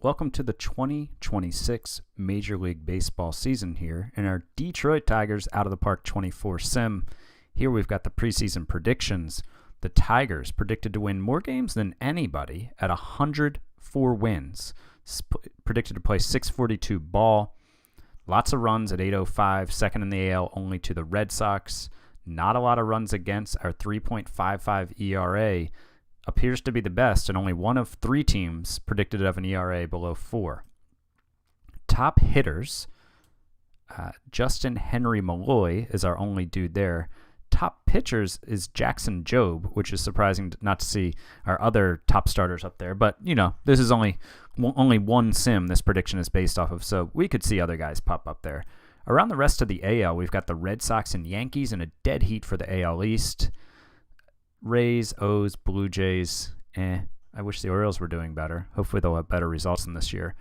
Welcome to the 2026 Major League Baseball season here in our Detroit Tigers Out of the Park 24 sim. Here we've got the preseason predictions. The Tigers predicted to win more games than anybody at 104 wins. Predicted to play 642 ball. Lots of runs at 805, second in the AL only to the Red Sox. Not a lot of runs against. Our 3.55 ERA appears to be the best, and only one of three teams predicted to have an ERA below 4. Top hitters, Justin Henry Malloy is our only dude there. Top pitchers is Jackson Jobe, which is surprising not to see our other top starters up there. But, you know, this is only one sim this prediction is based off of, so we could see other guys pop up there. Around the rest of the AL, we've got the Red Sox and Yankees in a dead heat for the AL East. Rays, O's, Blue Jays, I wish the Orioles were doing better. Hopefully they'll have better results than this year.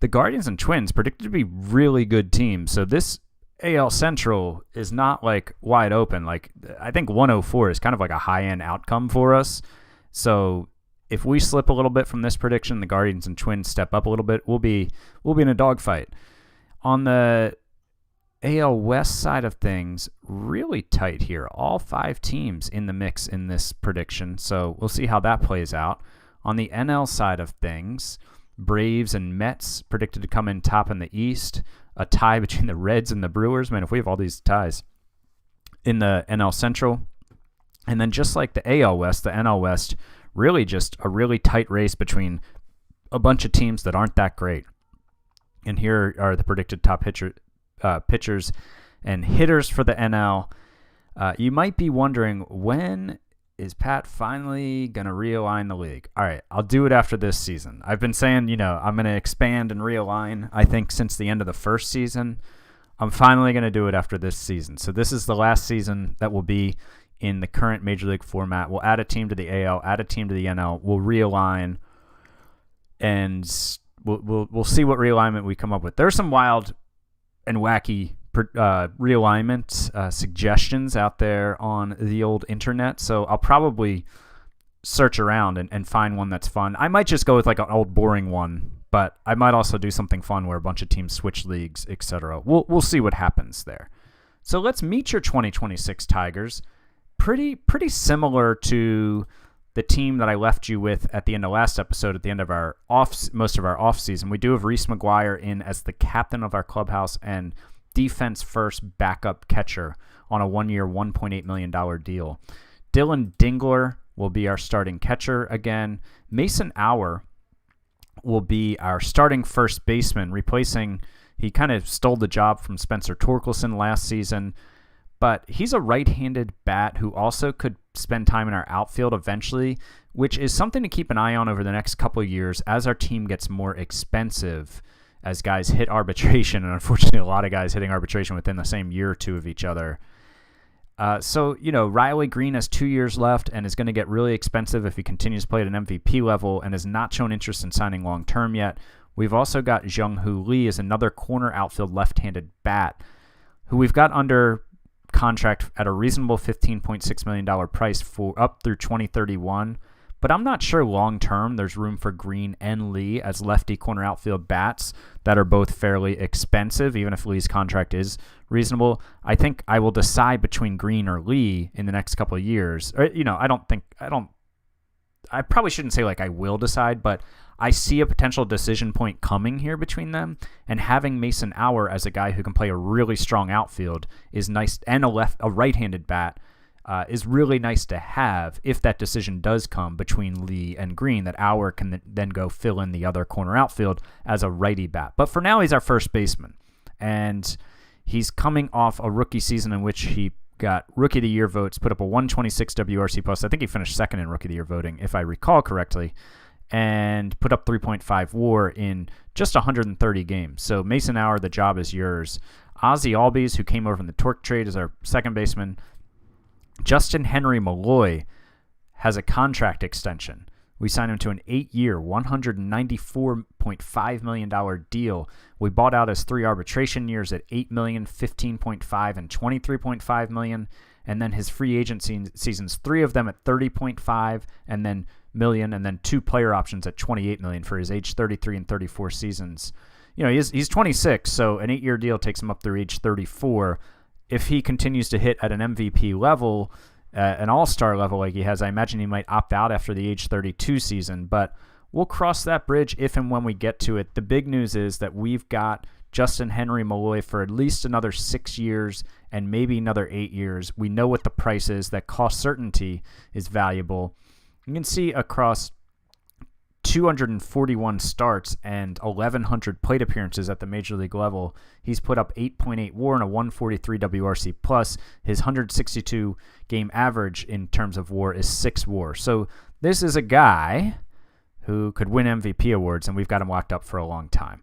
The Guardians and Twins predicted to be really good teams, so this AL Central is not like wide open. Like, I think 104 is kind of like a high-end outcome for us. So if we slip a little bit from this prediction, the Guardians and Twins step up a little bit, we'll be in a dogfight. On the AL West side of things, really tight here. All 5 teams in the mix in this prediction, so we'll see how that plays out. On the NL side of things, Braves and Mets predicted to come in top in the East. A tie between the Reds and the Brewers. Man, if we have all these ties in the NL Central. And then just like the AL West, the NL West, really just a really tight race between a bunch of teams that aren't that great. And here are the predicted top pitchers and hitters for the NL. You might be wondering, when is Pat finally going to realign the league? All right, I'll do it after this season. I've been saying, I'm going to expand and realign, I think, since the end of the first season. I'm finally going to do it after this season. So this is the last season that will be in the current Major League format. We'll add a team to the AL, add a team to the NL. We'll realign, and we'll see what realignment we come up with. There's some wild and wacky realignment suggestions out there on the old internet, so I'll probably search around and find one that's fun. I might just go with like an old boring one, but I might also do something fun where a bunch of teams switch leagues, etc. We'll see what happens there. So let's meet your 2026 Tigers. Pretty similar to the team that I left you with at the end of last episode, at the end of most of our off season. We do have Reese McGuire in as the captain of our clubhouse and defense first backup catcher on a 1-year, $1.8 million deal. Dylan Dingler will be our starting catcher again. Mason Auer will be our starting first baseman, he kind of stole the job from Spencer Torkelson last season, but he's a right-handed bat who also could spend time in our outfield eventually, which is something to keep an eye on over the next couple of years as our team gets more expensive, as guys hit arbitration, and unfortunately a lot of guys hitting arbitration within the same year or two of each other. So Riley Green has 2 years left and is going to get really expensive if he continues to play at an MVP level and has not shown interest in signing long-term yet. We've also got Jung-Hoo Lee as another corner outfield left-handed bat who we've got under contract at a reasonable $15.6 million price for up through 2031. But I'm not sure long-term there's room for Green and Lee as lefty corner outfield bats that are both fairly expensive, even if Lee's contract is reasonable. I think I will decide between Green or Lee in the next couple of years. I probably shouldn't say like I will decide, but I see a potential decision point coming here between them, and having Mason Auer as a guy who can play a really strong outfield is nice, and a right-handed bat is really nice to have if that decision does come between Lee and Green, that Auer can then go fill in the other corner outfield as a righty bat. But for now, he's our first baseman, and he's coming off a rookie season in which he got Rookie of the Year votes, put up a 126 WRC+. I think he finished second in Rookie of the Year voting, if I recall correctly, and put up 3.5 WAR in just 130 games. So Mason Auer, the job is yours. Ozzie Albies, who came over in the Torque trade, is our second baseman. Justin Henry Malloy has a contract extension. We signed him to an 8-year, $194.5 million deal. We bought out his 3 arbitration years at $8 million, $15.5, and $23.5 million. And then his free agent seasons, 3 of them at $30.5, and then million, and then 2 player options at $28 million for his age 33 and 34 seasons. You know, he's 26, so an 8-year deal takes him up through age 34. If he continues to hit at an MVP level, an all-star level like he has, I imagine he might opt out after the age 32 season, but we'll cross that bridge if and when we get to it. The big news is that we've got Justin Henry Malloy for at least another 6 years and maybe another 8 years. We know what the price is. That cost certainty is valuable. You can see across 241 starts and 1,100 plate appearances at the major league level, he's put up 8.8 WAR and a 143 WRC+. His 162 game average in terms of WAR is 6 WAR. So this is a guy who could win MVP awards, and we've got him locked up for a long time.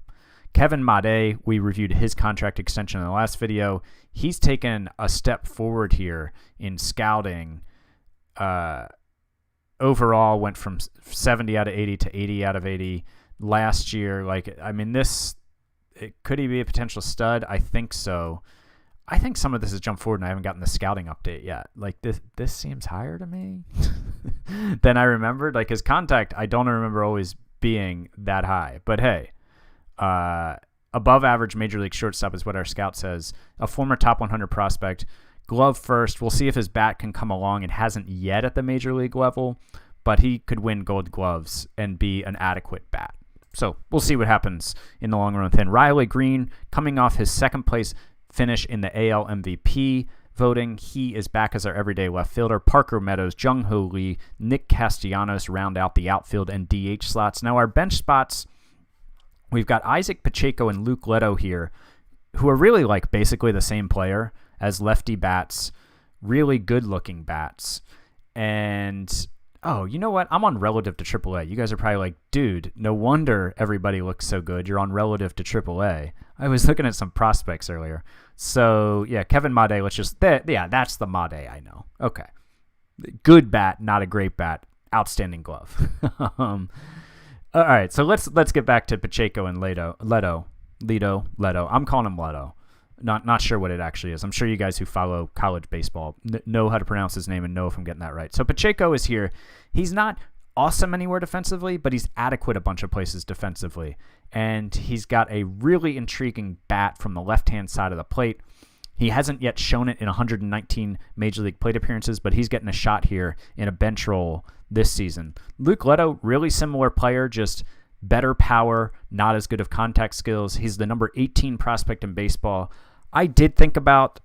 Kevin Made, we reviewed his contract extension in the last video. He's taken a step forward here in scouting. Overall, went from 70 out of 80 to 80 out of 80 last year. Could he be a potential stud? I think so. I think some of this has jumped forward, and I haven't gotten the scouting update yet. Like, this seems higher to me than I remembered. Like, his contact, I don't remember always being that high. But hey, above average major league shortstop is what our scout says. A former top 100 prospect. Glove first. We'll see if his bat can come along. It hasn't yet at the major league level, but he could win gold gloves and be an adequate bat. So we'll see what happens in the long run with him. Riley Green, coming off his second place finish in the AL MVP voting, he is back as our everyday left fielder. Parker Meadows, Jung-Ho Lee, Nick Castellanos round out the outfield and DH slots. Now our bench spots, we've got Isaac Pacheco and Luke Leto here, who are really like basically the same player as lefty bats, really good-looking bats. And, oh, you know what? I'm on relative to AAA. You guys are probably like, dude, no wonder everybody looks so good. You're on relative to AAA. I was looking at some prospects earlier. So, yeah, Kevin Made, that's the Made I know. Okay. Good bat, not a great bat. Outstanding glove. All right, so let's get back to Pacheco and Leto. I'm calling him Leto. Not sure what it actually is. I'm sure you guys who follow college baseball know how to pronounce his name and know if I'm getting that right. So Pacheco is here. He's not awesome anywhere defensively, but he's adequate a bunch of places defensively. And he's got a really intriguing bat from the left-hand side of the plate. He hasn't yet shown it in 119 Major League plate appearances, but he's getting a shot here in a bench role this season. Luke Leto, really similar player, just better power, not as good of contact skills. He's the number 18 prospect in baseball. I did think about,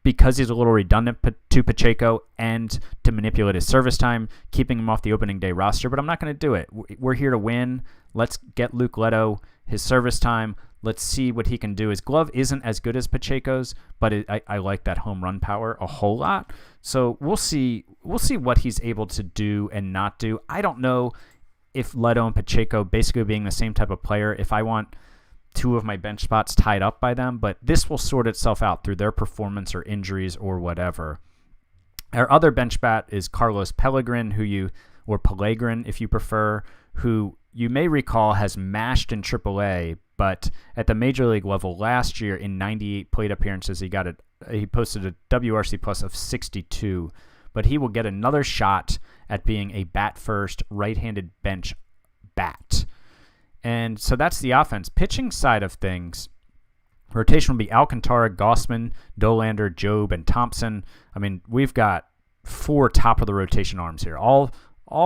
because he's a little redundant to Pacheco and to manipulate his service time, keeping him off the opening day roster, but I'm not going to do it. We're here to win. Let's get Luke Leto his service time. Let's see what he can do. His glove isn't as good as Pacheco's, but I like that home run power a whole lot. So we'll see what he's able to do and not do. I don't know if Leto and Pacheco basically being the same type of player, if I want two of my bench spots tied up by them, but this will sort itself out through their performance or injuries or whatever. Our other bench bat is Carlos Pellegrin, or Pellegrin if you prefer, who you may recall has mashed in AAA, but at the major league level last year in 98 plate appearances, he posted a WRC plus of 62, but he will get another shot at being a bat first, right-handed bench bat. And so that's the offense. Pitching side of things, rotation will be Alcantara, Gossman, Dolander, Job, and Thompson. I mean, we've got 4 top-of-the-rotation arms here. All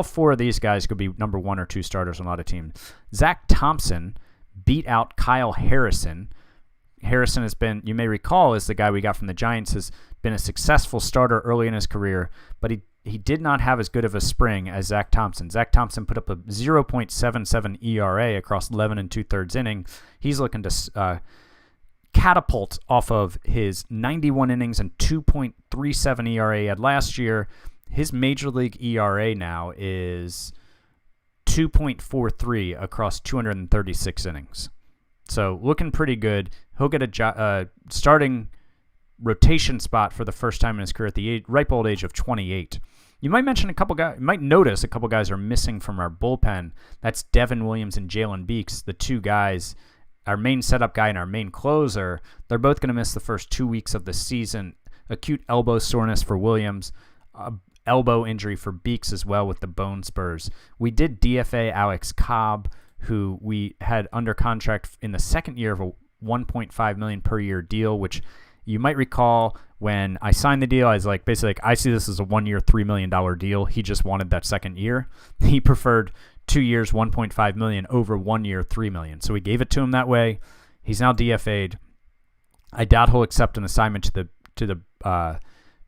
4 of these guys could be number 1 or 2 starters on a lot of teams. Zach Thompson beat out Kyle Harrison. Harrison has been, you may recall, is the guy we got from the Giants, has been a successful starter early in his career, but he did not have as good of a spring as Zach Thompson. Zach Thompson put up a 0.77 ERA across 11 2/3 inning. He's looking to catapult off of his 91 innings and 2.37 ERA he had last year. His major league ERA now is 2.43 across 236 innings. So looking pretty good. He'll get a starting rotation spot for the first time in his career at the ripe old age of 28. You might notice a couple guys are missing from our bullpen. That's Devin Williams and Jalen Beeks, the 2 guys, our main setup guy and our main closer. They're both going to miss the first 2 weeks of the season. Acute elbow soreness for Williams, elbow injury for Beeks as well with the bone spurs. We did DFA Alex Cobb, who we had under contract in the second year of a $1.5 million per year deal, which you might recall when I signed the deal, I was like, basically, I see this as a 1 year, $3 million deal. He just wanted that second year. He preferred 2 years, $1.5 million over 1 year, $3 million. So we gave it to him that way. He's now DFA'd. I doubt he'll accept an assignment to the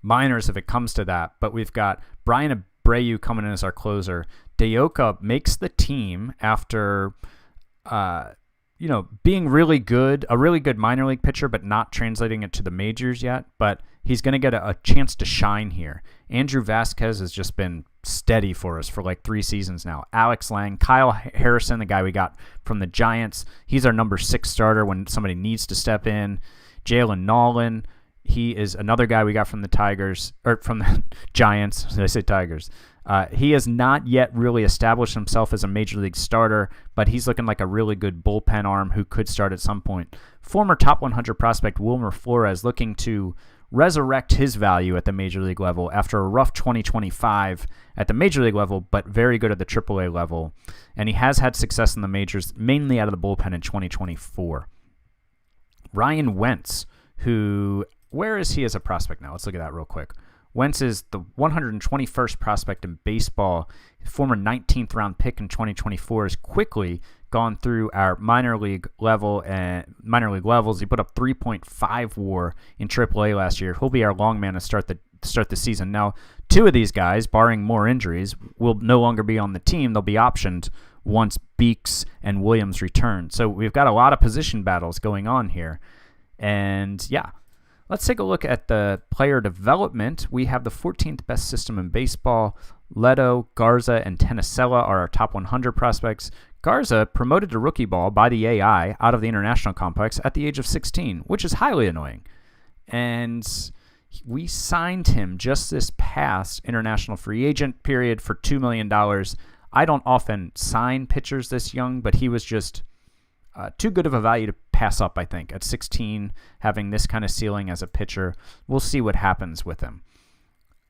minors if it comes to that. But we've got Brian Abreu coming in as our closer. Deoka makes the team after being really good, a really good minor league pitcher, but not translating it to the majors yet. But he's going to get a chance to shine here. Andrew Vasquez has just been steady for us for like 3 seasons now. Alex Lang, Kyle Harrison, the guy we got from the Giants, he's our number 6 starter when somebody needs to step in. Jalen Nolan, he is another guy we got from the Tigers, or from the Giants. Did I say Tigers? He has not yet really established himself as a major league starter, but he's looking like a really good bullpen arm who could start at some point. Former top 100 prospect Wilmer Flores looking to resurrect his value at the major league level after a rough 2025 at the major league level, but very good at the AAA level. And he has had success in the majors, mainly out of the bullpen in 2024. Ryan Wentz, where is he as a prospect now? Let's look at that real quick. Wentz is the 121st prospect in baseball. Former 19th round pick in 2024 has quickly gone through our minor league levels. He put up 3.5 WAR in AAA last year. He'll be our long man to start the season. Now, 2 of these guys, barring more injuries, will no longer be on the team. They'll be optioned once Beeks and Williams return. So we've got a lot of position battles going on here. And yeah, let's take a look at the player development. We have the 14th best system in baseball. Leto, Garza, and Tenisella are our top 100 prospects. Garza promoted to rookie ball by the AI out of the international complex at the age of 16, which is highly annoying. And we signed him just this past international free agent period for $2 million. I don't often sign pitchers this young, but he was just too good of a value to pass up, I think, at 16, having this kind of ceiling as a pitcher. We'll see what happens with him.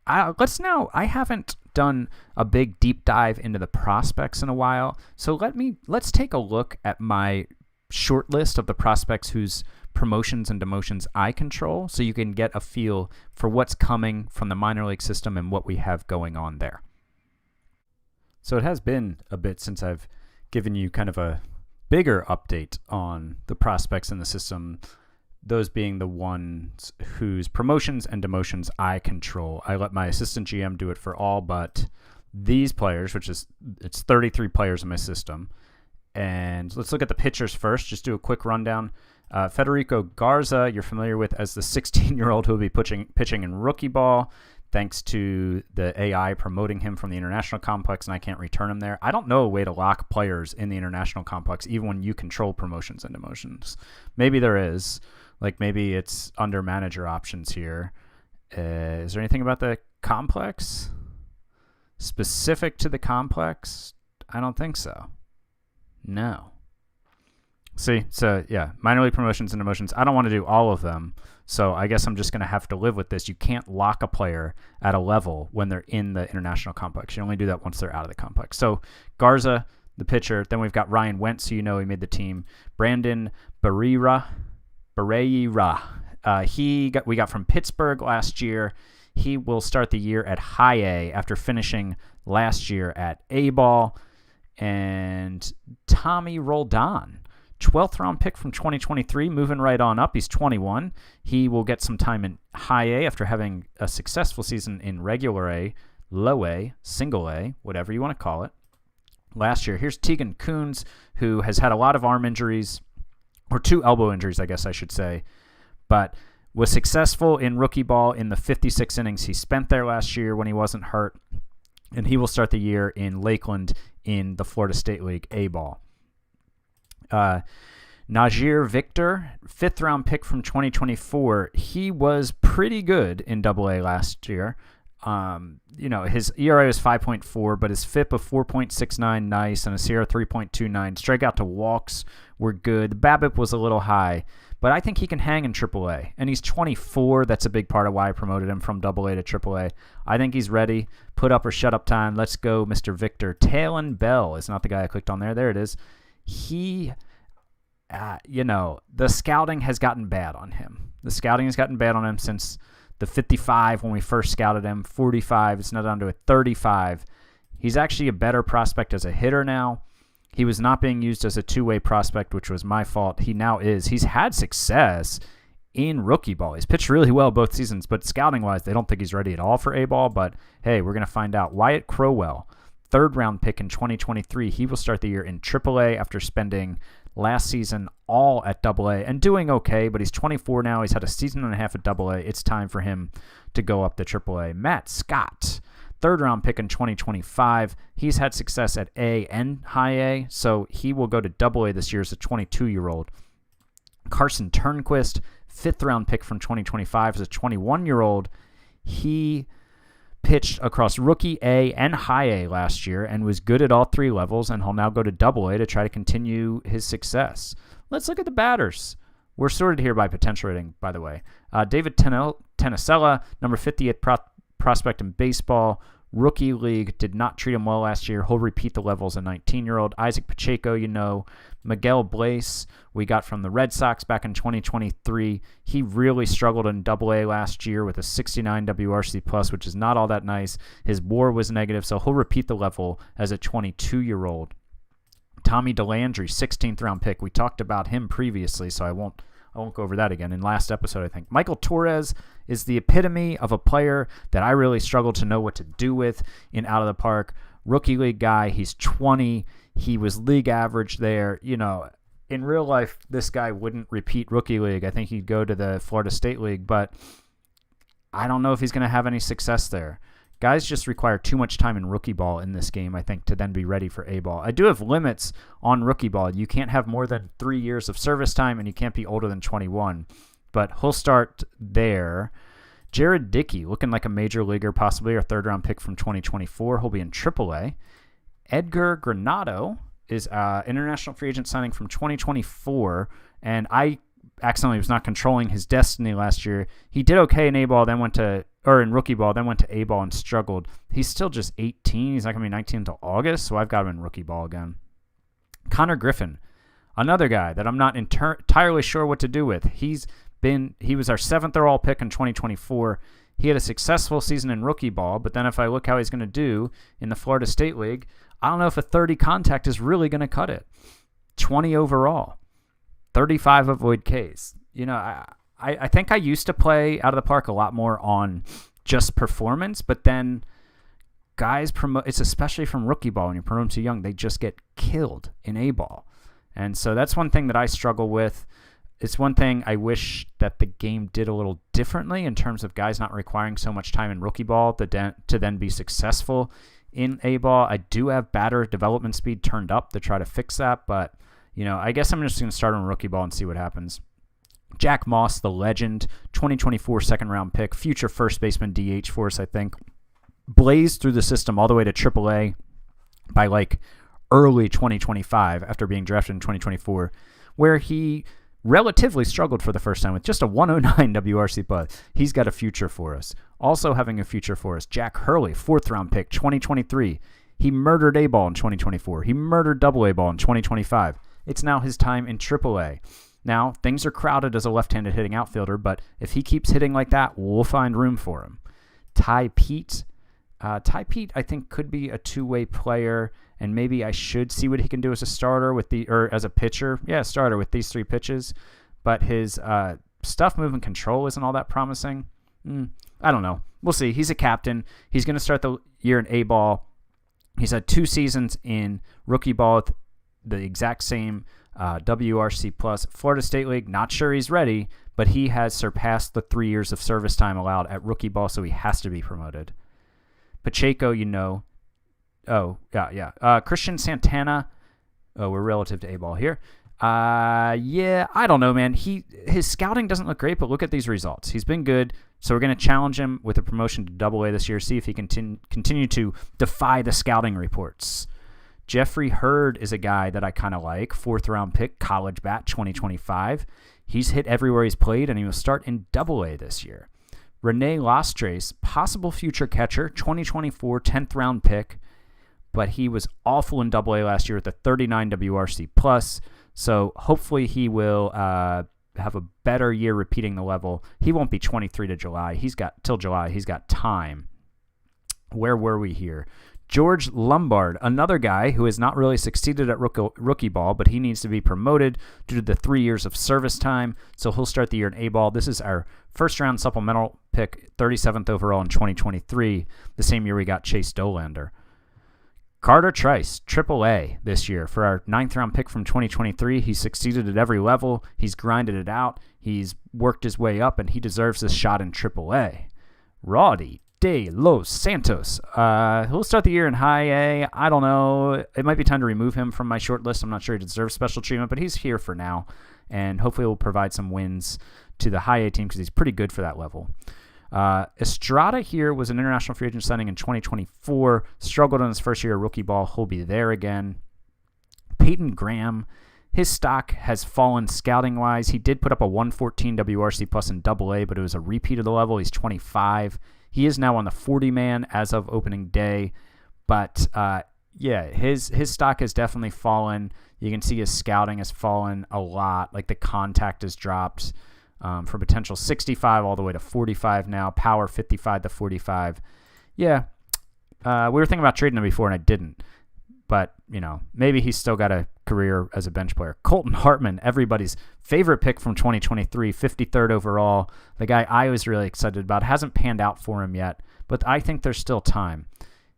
I haven't done a big deep dive into the prospects in a while, so let's take a look at my short list of the prospects whose promotions and demotions I control, so you can get a feel for what's coming from the minor league system and what we have going on there. So it has been a bit since I've given you kind of a bigger update on the prospects in the system, those being the ones whose promotions and demotions I control. I let my assistant GM do it for all but these players, it's 33 players in my system. And let's look at the pitchers first, just do a quick rundown. Federico Garza, you're familiar with as the 16-year-old who will be pitching in rookie ball, thanks to the AI promoting him from the international complex, and I can't return him there. I don't know a way to lock players in the international complex, even when you control promotions and demotions. Maybe there is. Like, maybe it's under manager options here. Is there anything about the complex? Specific to the complex? I don't think so. No. See, so yeah, minor league promotions and demotions. I don't want to do all of them, so I guess I'm just going to have to live with this. You can't lock a player at a level when they're in the international complex. You only do that once they're out of the complex. So Garza, the pitcher. Then we've got Ryan Wentz, who he made the team. Brandon Barreira. We got from Pittsburgh last year. He will start the year at high A after finishing last year at A ball. And Tommy Roldan, 12th round pick from 2023, moving right on up. He's 21. He will get some time in high A after having a successful season in regular A, low A, single A, whatever you want to call it, last year. Here's Tegan Coons, who has had a lot of arm injuries, or 2 elbow injuries, I guess I should say, but was successful in rookie ball in the 56 innings he spent there last year when he wasn't hurt, and he will start the year in Lakeland in the Florida State League A ball. Najir Victor, 5th round pick from 2024. He was pretty good in AA last year. His ERA was 5.4, but his FIP of 4.69, nice, and his SIERA 3.29. Strikeout to walks were good. The BABIP was a little high, but I think he can hang in AAA. And he's 24. That's a big part of why I promoted him from AA to AAA. I think he's ready. Put up or shut up time. Let's go, Mr. Victor. Talon Bell is not the guy I clicked on there. There it is. He, the scouting has gotten bad on him. The scouting has gotten bad on him since the 55 when we first scouted him, 45. It's now down to a 35. He's actually a better prospect as a hitter now. He was not being used as a two-way prospect, which was my fault. He now is. He's had success in rookie ball. He's pitched really well both seasons, but scouting-wise, they don't think he's ready at all for A-ball. But, hey, we're going to find out. Wyatt Crowell, third-round pick in 2023. He will start the year in AAA after spending last season all at AA and doing okay, but he's 24 now. He's had a season and a half at AA. It's time for him to go up to AAA. Matt Scott, third-round pick in 2025. He's had success at A and high A, so he will go to AA this year as a 22-year-old. Carson Turnquist, fifth-round pick from 2025 as a 21-year-old. He pitched across rookie A and high A last year and was good at all three levels, and he'll now go to AA to try to continue his success. Let's look at the batters. We're sorted here by potential rating, by the way. David Tenisella, number 50th prospect in baseball. Rookie league, did not treat him well last year. He'll repeat the level as a 19-year-old. Isaac Pacheco, Miguel Blaise, we got from the Red Sox back in 2023. He really struggled in AA last year with a 69 WRC plus, which is not all that nice. His WAR was negative, so he'll repeat the level as a 22-year-old. Tommy DeLandry, 16th round pick. We talked about him previously, so I won't go over that again in last episode, I think. Michael Torres is the epitome of a player that I really struggled to know what to do with in Out of the Park. Rookie league guy. He's 20. He was league average there. In real life, this guy wouldn't repeat rookie league. I think he'd go to the Florida State League, but I don't know if he's going to have any success there. Guys just require too much time in rookie ball in this game, I think, to then be ready for A-ball. I do have limits on rookie ball. You can't have more than 3 years of service time, and you can't be older than 21. But he'll start there. Jared Dickey, looking like a major leaguer, possibly a third-round pick from 2024. He'll be in AAA. Edgar Granado is international free agent signing from 2024, and I accidentally was not controlling his destiny last year. He did okay in A-ball, in rookie ball, then went to A-ball and struggled. He's still just 18. He's not going to be 19 until August, so I've got him in rookie ball again. Connor Griffin, another guy that I'm not entirely sure what to do with. He was our 7th overall pick in 2024. He had a successful season in rookie ball, but then if I look how he's going to do in the Florida State League, I don't know if a 30 contact is really going to cut it. 20 overall, 35 avoid Ks. I think I used to play Out of the Park a lot more on just performance, but then guys promote. It's especially from rookie ball when you promote them too young, they just get killed in A-ball. And so that's one thing that I struggle with. It's one thing I wish that the game did a little differently in terms of guys not requiring so much time in rookie ball to then be successful in A-ball. I do have batter development speed turned up to try to fix that, but I guess I'm just going to start on rookie ball and see what happens. Jack Moss, the legend, 2024 second-round pick, future first baseman DH for us, I think. Blazed through the system all the way to AAA by early 2025 after being drafted in 2024, where he relatively struggled for the first time with just a 109 WRC, but he's got a future for us. Also having a future for us, Jack Hurley, 4th-round pick, 2023. He murdered A-ball in 2024. He murdered AA ball in 2025. It's now his time in AAA. Now, things are crowded as a left-handed hitting outfielder, but if he keeps hitting like that, we'll find room for him. Ty Pete, I think, could be a two-way player, and maybe I should see what he can do as a starter as a pitcher. Yeah, starter with these 3 pitches, but his stuff movement control isn't all that promising. I don't know. We'll see. He's a captain. He's going to start the year in A-ball. He's had 2 seasons in rookie ball with the exact same WRC plus. Florida State League, not sure he's ready, but he has surpassed the 3 years of service time allowed at rookie ball, so he has to be promoted. Pacheco, Christian Santana, we're relative to A-ball here. Yeah, I don't know, man. His scouting doesn't look great, but look at these results. He's been good, so we're going to challenge him with a promotion to Double-A this year, see if he can continue to defy the scouting reports. Jeffrey Hurd is a guy that I kind of like. 4th-round pick, college bat, 2025. He's hit everywhere he's played, and he will start in Double-A this year. Rene Lastres, possible future catcher, 2024, 10th-round pick, but he was awful in Double-A last year with a 39 WRC+. So hopefully he will have a better year repeating the level. He won't be 23 to July. Till July. He's got time. Where were we here? George Lombard, another guy who has not really succeeded at rookie ball, but he needs to be promoted due to the 3 years of service time. So he'll start the year in A-ball. This is our first-round supplemental pick, 37th overall in 2023, the same year we got Chase Dolander. Carter Trice, Triple-A this year for our 9th-round pick from 2023. He succeeded at every level. He's grinded it out. He's worked his way up, and he deserves this shot in Triple-A. Roddy De Los Santos. He'll start the year in High A. I don't know. It might be time to remove him from my short list. I'm not sure he deserves special treatment, but he's here for now, and hopefully will provide some wins to the High A team because he's pretty good for that level. Estrada here was an international free agent signing in 2024. Struggled in his first year of rookie ball. He'll be there again. Peyton Graham, his stock has fallen scouting-wise. He did put up a 114 WRC plus in Double-A, but it was a repeat of the level. He's 25. He is now on the 40-man as of opening day. But, yeah, his stock has definitely fallen. You can see his scouting has fallen a lot. Like, the contact has dropped. From potential 65 all the way to 45 now. Power 55 to 45. Yeah, we were thinking about trading him before, and I didn't. But, maybe he's still got a career as a bench player. Colton Hartman, everybody's favorite pick from 2023, 53rd overall. The guy I was really excited about. Hasn't panned out for him yet, but I think there's still time.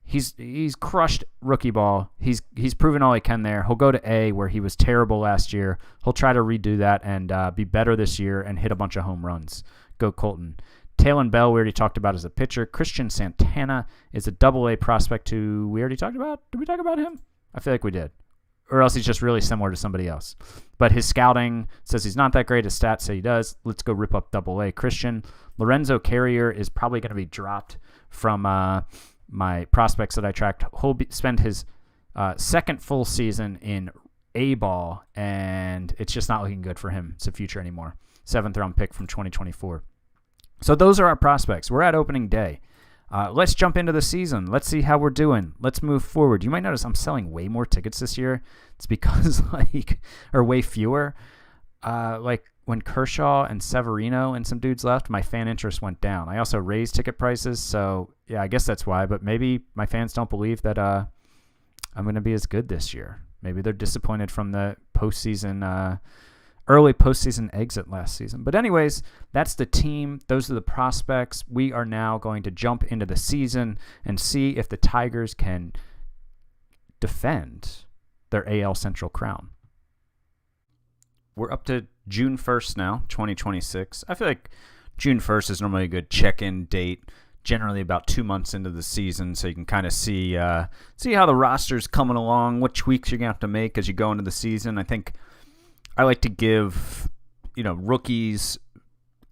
He's crushed rookie ball. He's proven all he can there. He'll go to A, where he was terrible last year. He'll try to redo that and be better this year and hit a bunch of home runs. Go Colton. Talon Bell, we already talked about as a pitcher. Christian Santana is a Double-A prospect who we already talked about. Did we talk about him? I feel like we did. Or else he's just really similar to somebody else. But his scouting says he's not that great. His stats say he does. Let's go rip up Double-A. Christian. Lorenzo Carrier is probably going to be dropped from my prospects that I tracked. He'll spend his second full season in A-ball, and it's just not looking good for him as a future anymore. 7th-round pick from 2024. So those are our prospects. We're at opening day. Let's jump into the season. Let's see how we're doing. Let's move forward. You might notice I'm selling way more tickets this year. It's because way fewer. Like when Kershaw and Severino and some dudes left, my fan interest went down. I also raised ticket prices, so yeah, I guess that's why. But maybe my fans don't believe that I'm going to be as good this year. Maybe they're disappointed from the postseason, early postseason exit last season. But anyways, that's the team. Those are the prospects. We are now going to jump into the season and see if the Tigers can defend their AL Central crown. We're up to June 1st now, 2026. I feel like June 1st is normally a good check-in date, generally about 2 months into the season, so you can kind of see how the roster's coming along, what tweaks you're going to have to make as you go into the season. I think I like to give, rookies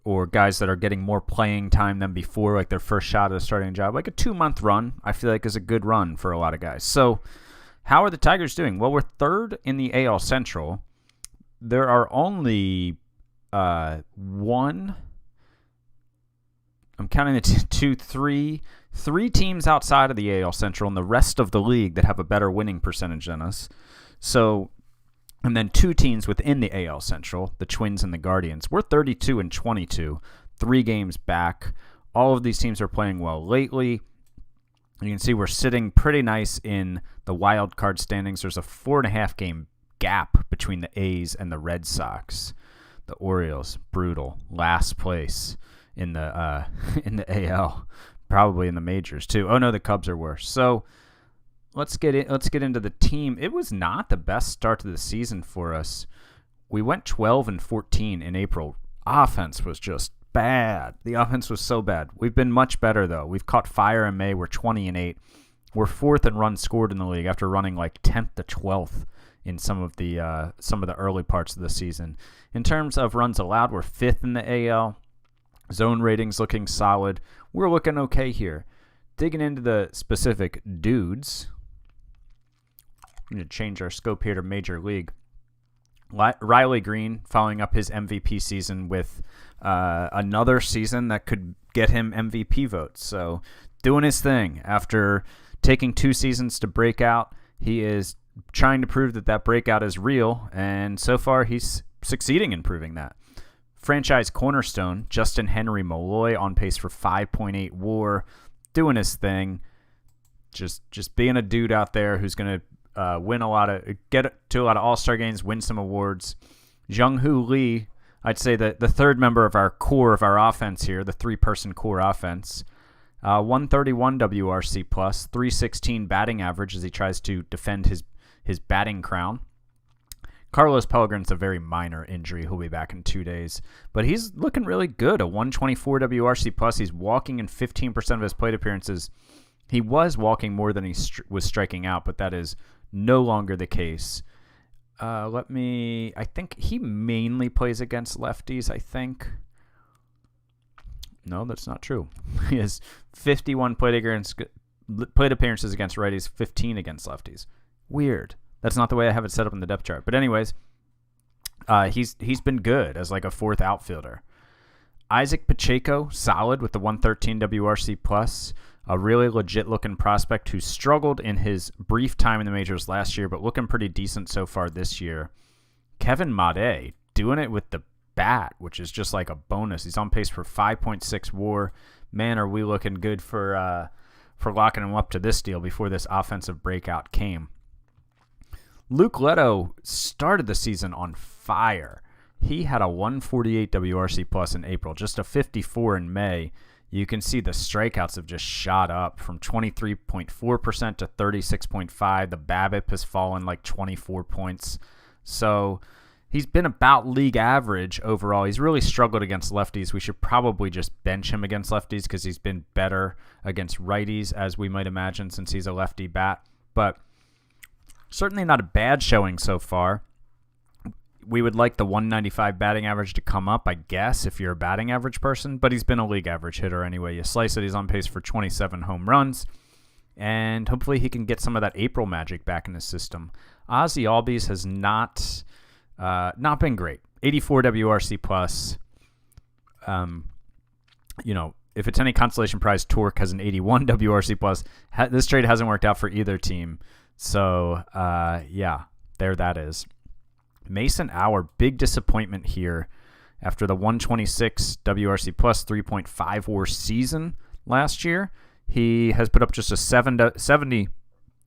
or guys that are getting more playing time than before, like their first shot at a starting job, like a 2-month run, I feel like is a good run for a lot of guys. So how are the Tigers doing? Well, we're 3rd in the AL Central. There are only three teams outside of the AL Central and the rest of the league that have a better winning percentage than us. So, and then 2 teams within the AL Central, the Twins and the Guardians. We're 32 and 22, 3 games back. All of these teams are playing well lately. You can see we're sitting pretty nice in the wild card standings. There's a 4.5 game gap between the A's and the Red Sox. The Orioles, brutal, last place in the AL, probably in the majors too. Oh no, the Cubs are worse. So let's get into the team. It was not the best start to the season for us. We went 12 and 14 in April. Offense was just bad. The offense was so bad. We've been much better though. We've caught fire in May. We're 20 and 8. We're 4th in runs scored in the league after running like 10th to 12th in some of the early parts of the season. In terms of runs allowed, we're 5th in the AL. Zone ratings looking solid. We're looking okay here. Digging into the specific dudes, I'm going to change our scope here to Major League. Riley Green following up his MVP season with another season that could get him MVP votes. So doing his thing. After taking 2 seasons to break out, he is trying to prove that breakout is real, and so far he's succeeding in proving that. Franchise cornerstone, Justin Henry Malloy, on pace for 5.8 WAR, doing his thing. Just being a dude out there who's going to get to a lot of All-Star games, win some awards. Jung-Hoo Lee, I'd say the third member of our core of our offense here, the 3-person core offense. 131 WRC plus, 316 batting average as he tries to defend his batting crown. Carlos Pellegrin's a very minor injury. He'll be back in 2 days. But he's looking really good. A 124 WRC plus. He's walking in 15% of his plate appearances. He was walking more than he was striking out, but that is no longer the case. I think he mainly plays against lefties, I think. No, that's not true. He has 51 plate appearances against righties, 15 against lefties. Weird. That's not the way I have it set up in the depth chart. But anyways, he's been good as like a 4th outfielder. Isaac Pacheco, solid with the 113 WRC plus. A really legit-looking prospect who struggled in his brief time in the majors last year, but looking pretty decent so far this year. Kevin Made, doing it with the bat, which is just like a bonus. He's on pace for 5.6 WAR. Man, are we looking good for locking him up to this deal before this offensive breakout came. Luke Leto started the season on fire. He had a 148 WRC plus in April, just a 54 in May. You can see the strikeouts have just shot up from 23.4% to 36.5%. The BABIP has fallen like 24 points. So he's been about league average overall. He's really struggled against lefties. We should probably just bench him against lefties because he's been better against righties, as we might imagine, since he's a lefty bat. But certainly not a bad showing so far. We would like the 195 batting average to come up, I guess, if you're a batting average person, but he's been a league average hitter anyway. You slice it, he's on pace for 27 home runs, and hopefully he can get some of that April magic back in his system. Ozzy Albies has not been great. 84 WRC plus. If it's any consolation prize, Torque has an 81 WRC plus. This trade hasn't worked out for either team. So, there that is. Mason Hour, big disappointment here after the 126 WRC plus 3.5 WAR season last year. He has put up just a 70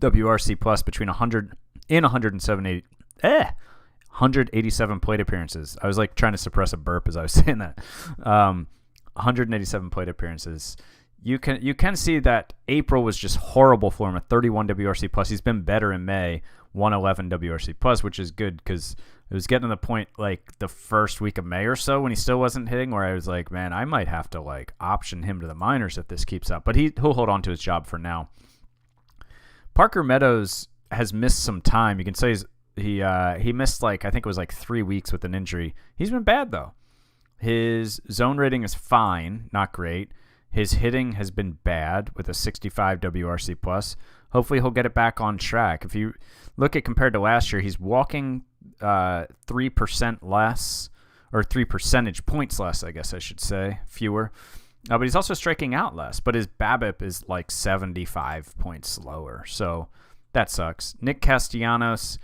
WRC plus between 187 plate appearances. I was like trying to suppress a burp as I was saying that. 187 plate appearances. You can see that April was just horrible for him, a 31 WRC plus. He's been better in May, 111 WRC plus, which is good because it was getting to the point like the first week of May or so when he still wasn't hitting, where I was like, man, I might have to like option him to the minors if this keeps up. But he'll hold on to his job for now. Parker Meadows has missed some time. You can say he missed I think it was 3 weeks with an injury. He's been bad though. His zone rating is fine, not great. His hitting has been bad with a 65 WRC plus. Hopefully he'll get it back on track. If you look at compared to last year, he's walking 3% less, or 3 percentage points less, I guess I should say, fewer. But he's also striking out less. But his BABIP is 75 points lower. So that sucks. Nick Castellanos,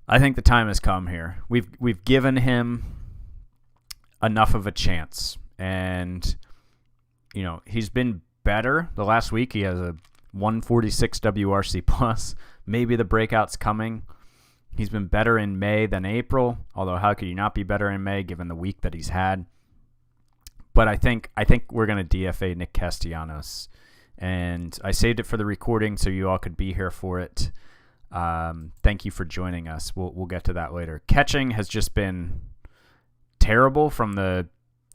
I think the time has come here. We've given him enough of a chance, and he's been better. The last week he has a 146 WRC plus. Maybe the breakout's coming. He's been better in May than April, although how could you not be better in May given the week that he's had? But I think we're going to DFA Nick Castellanos, and I saved it for the recording so you all could be here for it. Thank you for joining us. We'll get to that later. Catching has just been terrible from the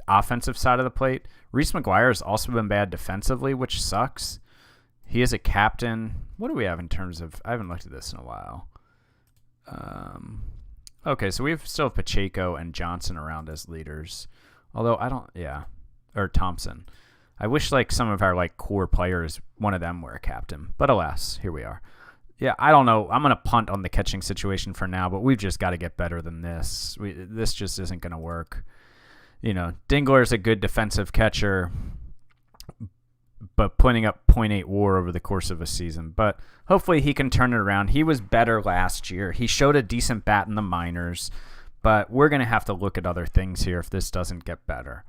offensive side of the plate. Reese McGuire has also been bad defensively, which sucks. He is a captain. What do we have in terms of... I haven't looked at this in a while. Okay, so we still have Pacheco and Johnson around as leaders. Although or Thompson. I wish some of our core players, one of them were a captain. But alas, here we are. Yeah, I don't know. I'm going to punt on the catching situation for now, but we've just got to get better than this. This just isn't going to work. Dingler's a good defensive catcher, but putting up 0.8 WAR over the course of a season. But hopefully he can turn it around. He was better last year. He showed a decent bat in the minors, but we're going to have to look at other things here if this doesn't get better.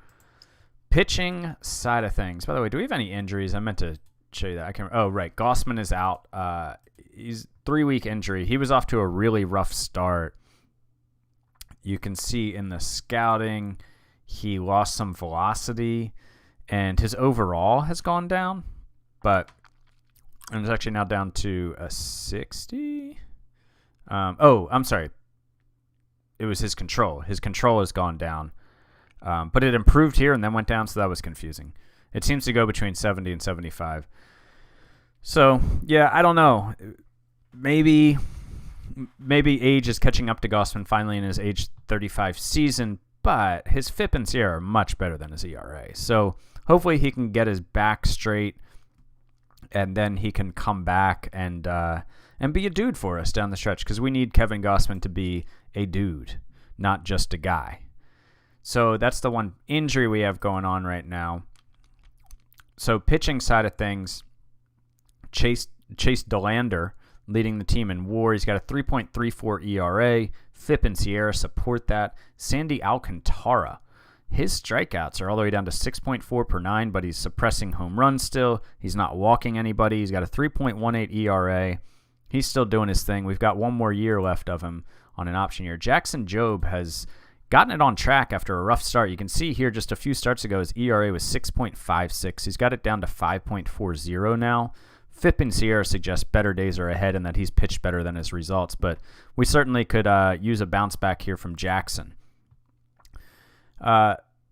Pitching side of things. By the way, do we have any injuries? I meant to show you that. Oh, right. Gossman is out. He's 3-week injury. He was off to a really rough start. You can see in the scouting, he lost some velocity, and his overall has gone down. But it's actually now down to a 60. I'm sorry. It was his control. His control has gone down. But it improved here and then went down, so that was confusing. It seems to go between 70 and 75. So, yeah, I don't know. Maybe age is catching up to Gossman finally in his age 35 season, but his FIP and SIERA are much better than his ERA. So hopefully he can get his back straight, and then he can come back and be a dude for us down the stretch, because we need Kevin Gossman to be a dude, not just a guy. So that's the one injury we have going on right now. So pitching side of things, Chase Delander leading the team in WAR. He's got a 3.34 ERA. FIP and SIERA support that. Sandy Alcantara, his strikeouts are all the way down to 6.4 per 9, but he's suppressing home runs still. He's not walking anybody. He's got a 3.18 ERA. He's still doing his thing. We've got one more year left of him on an option year. Jackson Jobe has gotten it on track after a rough start. You can see here just a few starts ago, his ERA was 6.56. He's got it down to 5.40 now. FIP and SIERA suggest better days are ahead and that he's pitched better than his results, but we certainly could use a bounce back here from Jackson.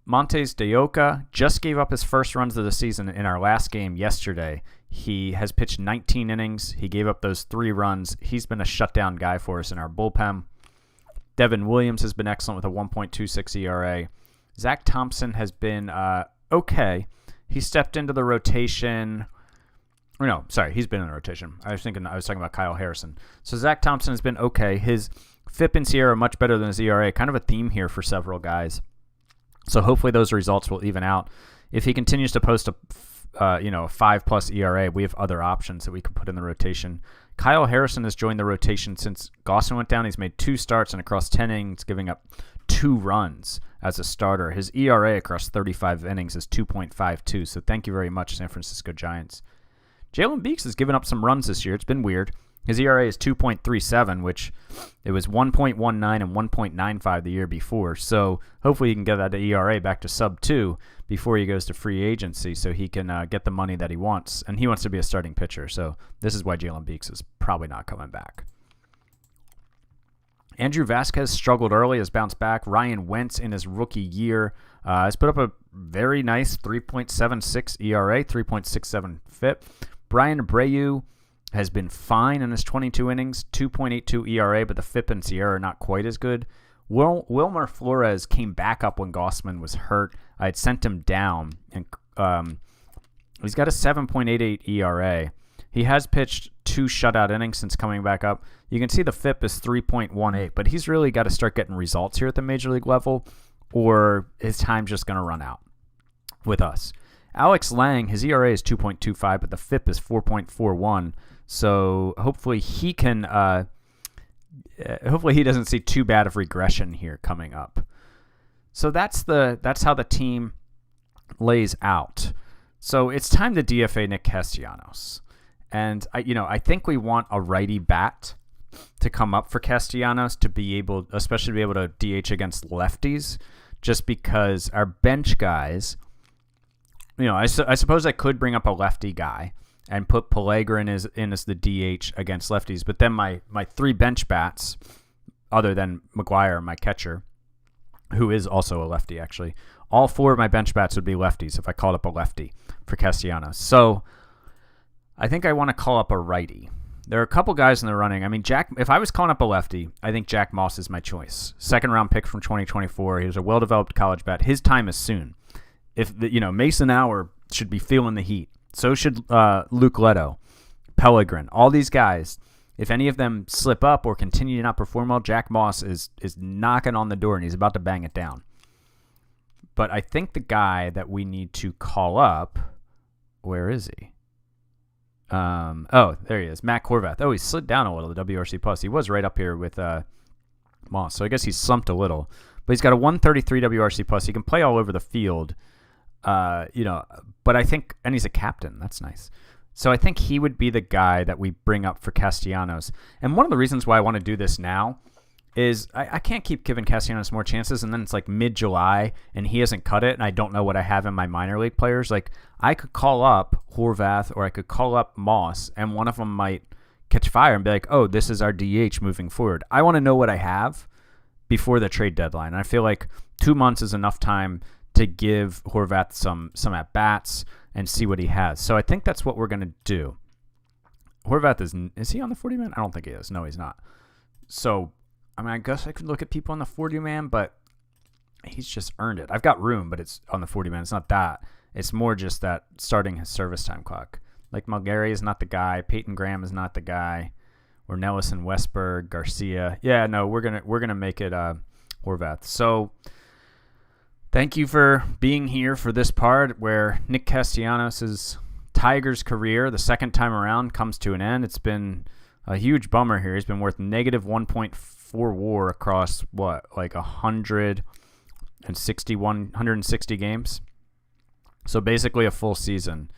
Montes de Oca just gave up his first runs of the season in our last game yesterday. He has pitched 19 innings. He gave up those 3 runs. He's been a shutdown guy for us in our bullpen. Devin Williams has been excellent with a 1.26 ERA. Zach Thompson has been okay. He stepped into the rotation. No, sorry, he's been in the rotation. I was talking about Kyle Harrison. So Zach Thompson has been okay. His FIP and SIERA are much better than his ERA. Kind of a theme here for several guys. So hopefully those results will even out. If he continues to post a 5+ ERA, we have other options that we can put in the rotation. Kyle Harrison has joined the rotation since Gossman went down. He's made 2 starts and across 10 innings, giving up 2 runs as a starter. His ERA across 35 innings is 2.52. So thank you very much, San Francisco Giants. Jalen Beeks has given up some runs this year. It's been weird. His ERA is 2.37, which it was 1.19 and 1.95 the year before. So hopefully he can get that ERA back to sub-2 before he goes to free agency so he can get the money that he wants. And he wants to be a starting pitcher. So this is why Jalen Beeks is probably not coming back. Andrew Vasquez struggled early, has bounced back. Ryan Wentz in his rookie year has put up a very nice 3.76 ERA, 3.67 FIP. Brian Abreu has been fine in his 22 innings, 2.82 ERA, but the FIP and SIERA are not quite as good. Wilmer Flores came back up when Gossman was hurt. I had sent him down, and he's got a 7.88 ERA. He has pitched 2 shutout innings since coming back up. You can see the FIP is 3.18, but he's really got to start getting results here at the major league level, or his time's just going to run out with us. Alex Lang, his ERA is 2.25, but the FIP is 4.41. So hopefully he can. Hopefully he doesn't see too bad of regression here coming up. So that's how the team lays out. So it's time to DFA Nick Castellanos, and I think we want a righty bat to come up for Castellanos to be able, especially to be able to DH against lefties, just because our bench guys. I suppose I could bring up a lefty guy and put Pellagra in as the DH against lefties, but then my 3 bench bats, other than McGuire, my catcher, who is also a lefty actually, all 4 of my bench bats would be lefties if I called up a lefty for Castellanos. So I think I want to call up a righty. There are a couple guys in the running. I mean, if I was calling up a lefty, I think Jack Moss is my choice. Second-round pick from 2024. He was a well-developed college bat. His time is soon. Mason Hour should be feeling the heat. So should Luke Leto, Pellegrin, all these guys. If any of them slip up or continue to not perform well, Jack Moss is knocking on the door, and he's about to bang it down. But I think the guy that we need to call up, where is he? There he is, Matt Horvath. Oh, he slid down a little, the WRC Plus. He was right up here with Moss, so I guess he slumped a little. But he's got a 133 WRC Plus. He can play all over the field, but I think, and he's a captain. That's nice. So I think he would be the guy that we bring up for Castellanos. And one of the reasons why I want to do this now is I can't keep giving Castellanos more chances, and then it's like mid-July, and he hasn't cut it, and I don't know what I have in my minor league players. Like, I could call up Horvath or I could call up Moss, and one of them might catch fire and be like, oh, this is our DH moving forward. I want to know what I have before the trade deadline. And I feel like 2 months is enough time to give Horvath some at-bats and see what he has. So I think that's what we're going to do. Horvath is he on the 40-man? I don't think he is. No, he's not. So I mean, I guess I could look at people on the 40-man, but he's just earned it. I've got room, but it's on the 40-man. It's not that. It's more just that starting his service time clock. Like, Mulgary is not the guy. Peyton Graham is not the guy. Or Nelson, Westberg, Garcia. Yeah, no, we're gonna make it Horvath. So thank you for being here for this part where Nick Castellanos' Tigers career, the second time around, comes to an end. It's been a huge bummer here. He's been worth negative 1.4 WAR across, like 160 games. So basically a full season.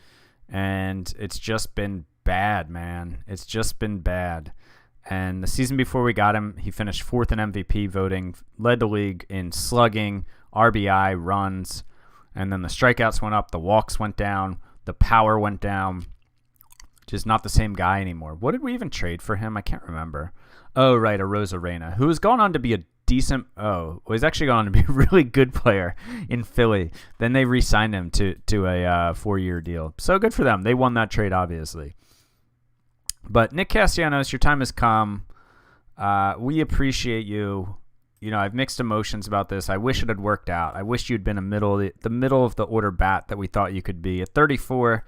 And it's just been bad, man. It's just been bad. And the season before we got him, he finished fourth in MVP voting, led the league in slugging, RBI, runs, and then the strikeouts went up, the walks went down, the power went down. Just not the same guy anymore. What did we even trade for him? I can't remember. Oh, right, a Rosarena, who has gone on to be a decent. He's actually gone on to be a really good player in Philly. Then they re-signed him to a 4-year deal. So good for them. They won that trade, obviously. But Nick Castellanos, your time has come. We appreciate you. I have mixed emotions about this. I wish it had worked out. I wish you'd been the middle of the order bat that we thought you could be. At 34,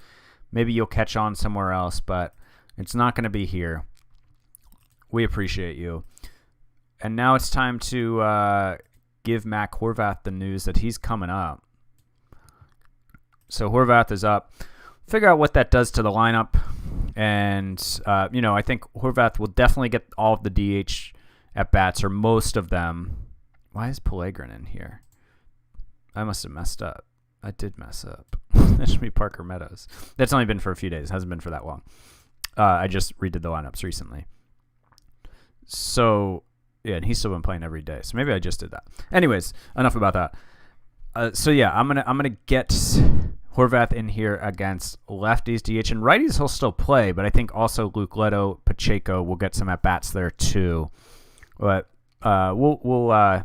maybe you'll catch on somewhere else, but it's not going to be here. We appreciate you. And now it's time to give Mac Horvath the news that he's coming up. So Horvath is up. Figure out what that does to the lineup. And, I think Horvath will definitely get all of the DH at-bats, or most of them. Why is Pellegrin in here? I must have messed up. I did mess up. That should be Parker Meadows. That's only been for a few days. It hasn't been for that long. I just redid the lineups recently. So, yeah, and he's still been playing every day. So maybe I just did that. Anyways, enough about that. I'm gonna get Horvath in here against lefties, DH, and righties. He'll still play, but I think also Luke Leto, Pacheco will get some at bats there too. But we'll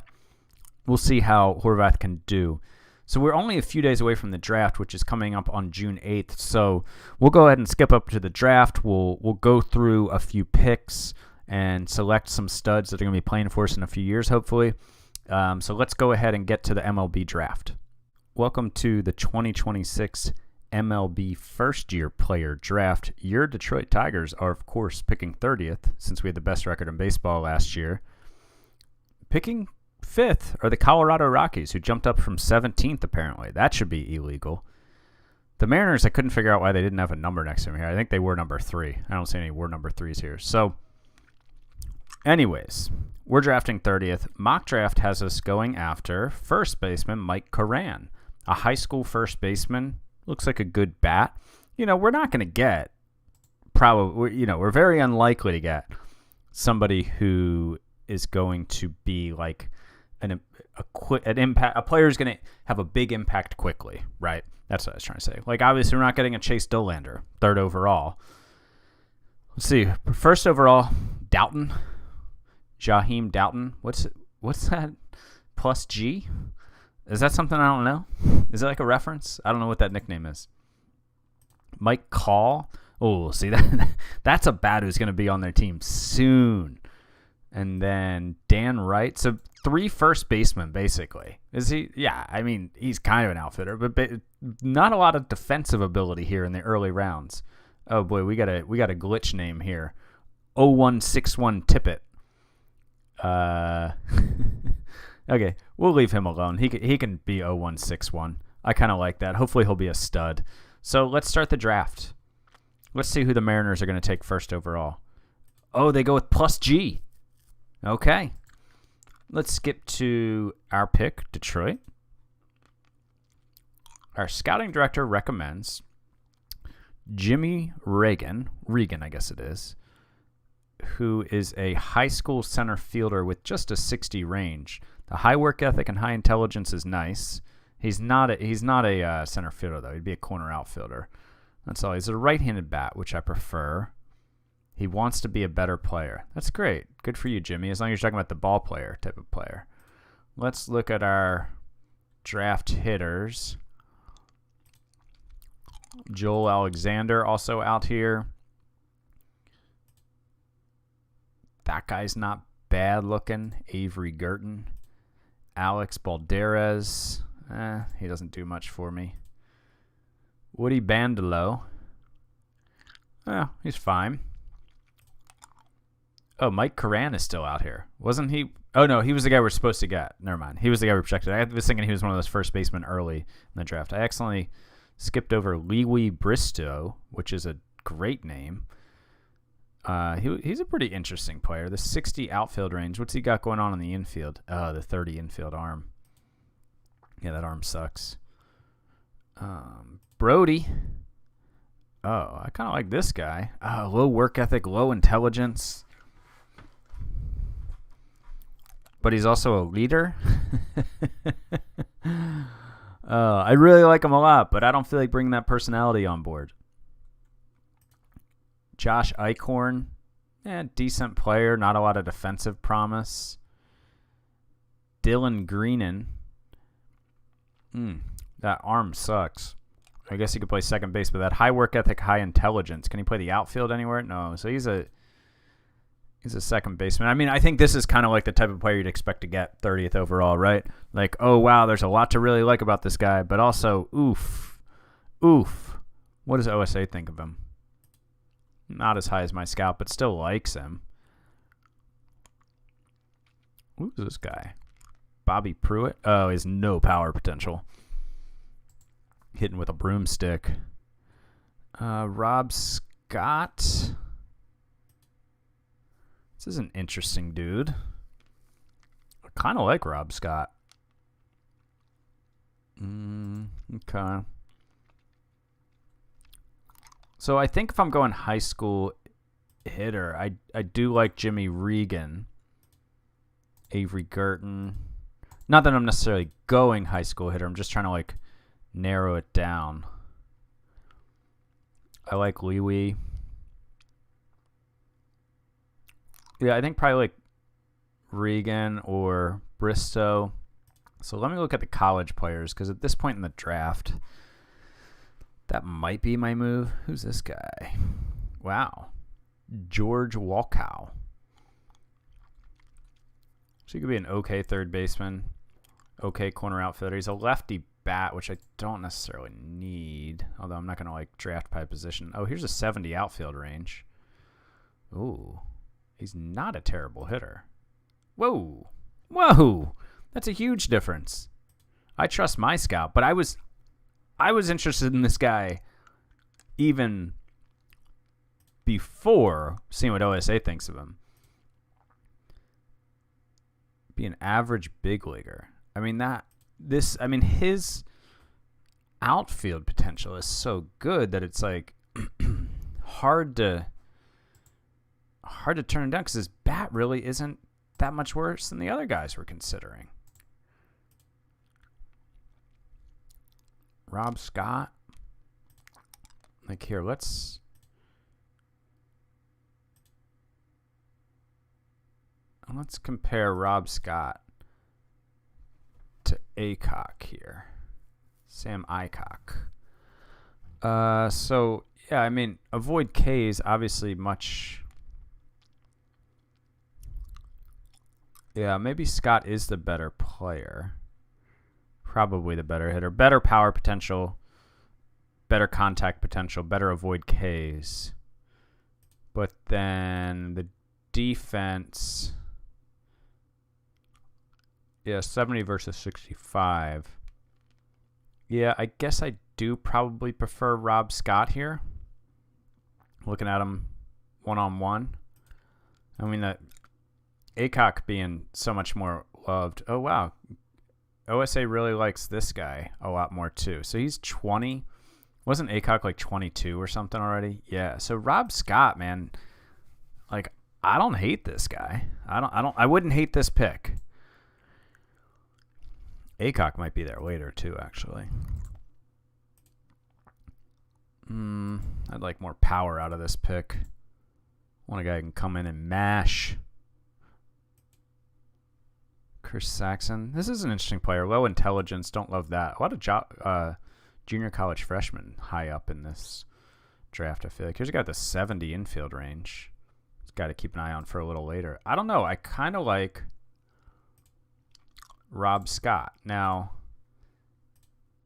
see how Horvath can do. So we're only a few days away from the draft, which is coming up on June 8th. So we'll go ahead and skip up to the draft. We'll go through a few picks and select some studs that are going to be playing for us in a few years, hopefully. So let's go ahead and get to the MLB draft. Welcome to the 2026 MLB first-year player draft. Your Detroit Tigers are, of course, picking 30th, since we had the best record in baseball last year. Picking 5th are the Colorado Rockies, who jumped up from 17th, apparently. That should be illegal. The Mariners, I couldn't figure out why they didn't have a number next to them here. I think they were number 3. I don't see any were number 3s here. So, anyways, we're drafting 30th. Mock Draft has us going after first baseman Mike Coran, a high school first baseman. Looks like a good bat. We're not going to get we're very unlikely to get somebody who is going to be like an impact. A player is going to have a big impact quickly, right? That's what I was trying to say. Like, obviously, we're not getting a Chase Dollander, 3rd overall. Let's see. First overall, Doughton. Jaheim Doughton. What's that? Plus G? Is that something I don't know? Is it like a reference? I don't know what that nickname is. Mike Call. Oh, see, that's a bat who's going to be on their team soon. And then Dan Wright. So 3 first basemen, basically. Is he? Yeah, I mean, he's kind of an outfielder, but not a lot of defensive ability here in the early rounds. Oh, boy, we got a glitch name here. 0161 Tippett. Okay, we'll leave him alone. He can be 0161. I kind of like that. Hopefully he'll be a stud. So let's start the draft. Let's see who the Mariners are going to take first overall. Oh, they go with plus G. Okay. Let's skip to our pick, Detroit. Our scouting director recommends Jimmy Regan, I guess it is, who is a high school center fielder with just a 60 range. The high work ethic and high intelligence is nice. He's not a center fielder, though. He'd be a corner outfielder. That's all. He's a right-handed bat, which I prefer. He wants to be a better player. That's great. Good for you, Jimmy, as long as you're talking about the ball player type of player. Let's look at our draft hitters. Joel Alexander also out here. That guy's not bad looking. Avery Gerton. Alex Balderas. He doesn't do much for me. Woody Bandelow. He's fine. Oh, Mike Curran is still out here. Wasn't he? Oh, no, he was the guy we're supposed to get. Never mind. He was the guy we projected. I was thinking he was one of those first basemen early in the draft. I accidentally skipped over Lewy Bristow, which is a great name. He's a pretty interesting player. The 60 outfield range. What's he got going on in the infield? Oh, the 30 infield arm. Yeah, that arm sucks. Brody. Oh, I kind of like this guy. Low work ethic, low intelligence. But he's also a leader. I really like him a lot, but I don't feel like bringing that personality on board. Josh Eichhorn, decent player, not a lot of defensive promise. Dylan Greenan. That arm sucks. I guess he could play second base, but that high work ethic, high intelligence. Can he play the outfield anywhere? No. So he's a second baseman. I mean, I think this is kind of like the type of player you'd expect to get 30th overall, right? Like, oh, wow, there's a lot to really like about this guy, but also, oof. What does OSA think of him? Not as high as my scout, but still likes him. Who's this guy? Bobby Pruitt? Oh, he has no power potential. Hitting with a broomstick. Rob Scott. This is an interesting dude. I kind of like Rob Scott. Okay. So I think if I'm going high school hitter, I do like Jimmy Regan. Avery Gerton. Not that I'm necessarily going high school hitter. I'm just trying to like narrow it down. I like Lewy. Yeah, I think probably like Regan or Bristow. So let me look at the college players, because at this point in the draft, that might be my move. Who's this guy? Wow. George Walkow. So he could be an okay third baseman, okay corner outfielder. He's a lefty bat, which I don't necessarily need, although I'm not going to like draft by position. Oh, here's a 70 outfield range. Ooh. He's not a terrible hitter. Whoa. That's a huge difference. I trust my scout, but I was interested in this guy even before seeing what OSA thinks of him. Be an average big leaguer. I mean, his outfield potential is so good that it's like hard to turn down, because his bat really isn't that much worse than the other guys we're considering. Rob Scott. Like here, let's compare Rob Scott to Aycock here. Sam Aycock. So Yeah, I mean, avoid K is obviously much... Yeah, maybe Scott is the better player. Probably the better hitter. Better power potential. Better contact potential. Better avoid Ks. But then the defense... Yeah, 70 versus 65. Yeah, I guess I do probably prefer Rob Scott here. Looking at him one-on-one. I mean, that Aycock being so much more loved. Oh, wow. OSA really likes this guy a lot more, too. So he's 20. Wasn't Aycock like 22 or something already? Yeah. So Rob Scott, man, like, I don't hate this guy. I wouldn't hate this pick. Aycock might be there later, too, actually. I'd like more power out of this pick. Want a guy who can come in and mash. Chris Saxon. This is an interesting player. Low intelligence. Don't love that. A lot of junior college freshmen high up in this draft, I feel like. Here's a guy with the 70 infield range. He's got to keep an eye on for a little later. I don't know. I kind of like Rob Scott. Now,